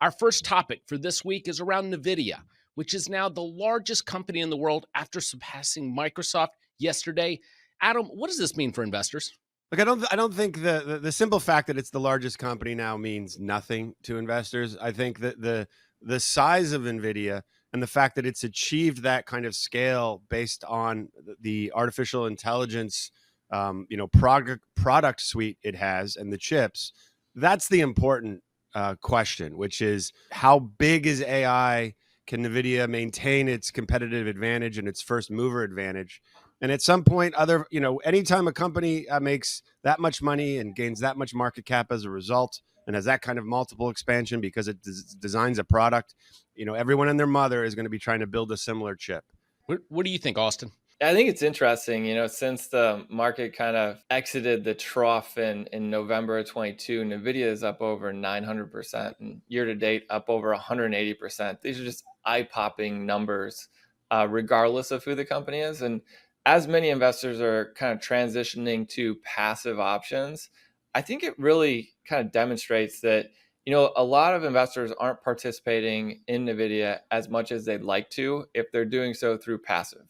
Our first topic for this week is around NVIDIA, which is now the largest company in the world after surpassing Microsoft yesterday. Adam, what does this mean for investors? Look, I don't think the simple fact that it's the largest company now means nothing to investors. I think that the size of NVIDIA and the fact that it's achieved that kind of scale based on the artificial intelligence, product suite it has and the chips, that's the important question, which is how big is AI? Can NVIDIA maintain its competitive advantage and its first mover advantage? And at some point, anytime a company makes that much money and gains that much market cap as a result, and has that kind of multiple expansion because it designs a product, everyone and their mother is going to be trying to build a similar chip. What do you think, Austin? I think it's interesting, since the market kind of exited the trough in November of 22, NVIDIA is up over 900% and year to date up over 180%. These are just eye-popping numbers, regardless of who the company is. And as many investors are kind of transitioning to passive options, I think it really kind of demonstrates that, a lot of investors aren't participating in NVIDIA as much as they'd like to if they're doing so through passive.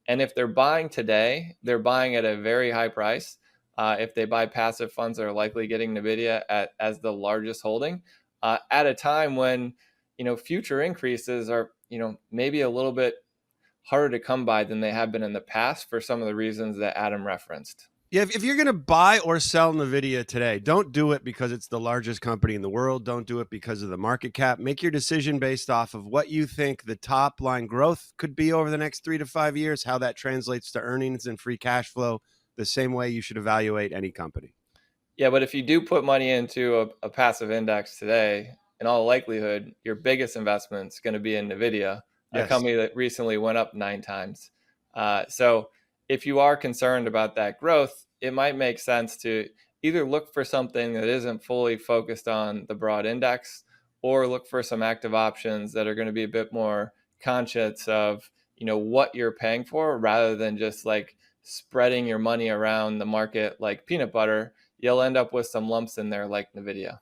And if they're buying today, they're buying at a very high price. If they buy passive funds, they're likely getting NVIDIA as the largest holding at a time when, future increases are, maybe a little bit harder to come by than they have been in the past for some of the reasons that Adam referenced. Yeah, if you're going to buy or sell NVIDIA today, don't do it because it's the largest company in the world. Don't do it because of the market cap. Make your decision based off of what you think the top line growth could be over the next 3 to 5 years, how that translates to earnings and free cash flow, the same way you should evaluate any company. Yeah, but if you do put money into a passive index today, in all likelihood, your biggest investment is going to be in NVIDIA, a company that recently went up 9 times. So if you are concerned about that growth, it might make sense to either look for something that isn't fully focused on the broad index, or look for some active options that are going to be a bit more conscious of, what you're paying for, rather than just like spreading your money around the market like peanut butter. You'll end up with some lumps in there like NVIDIA.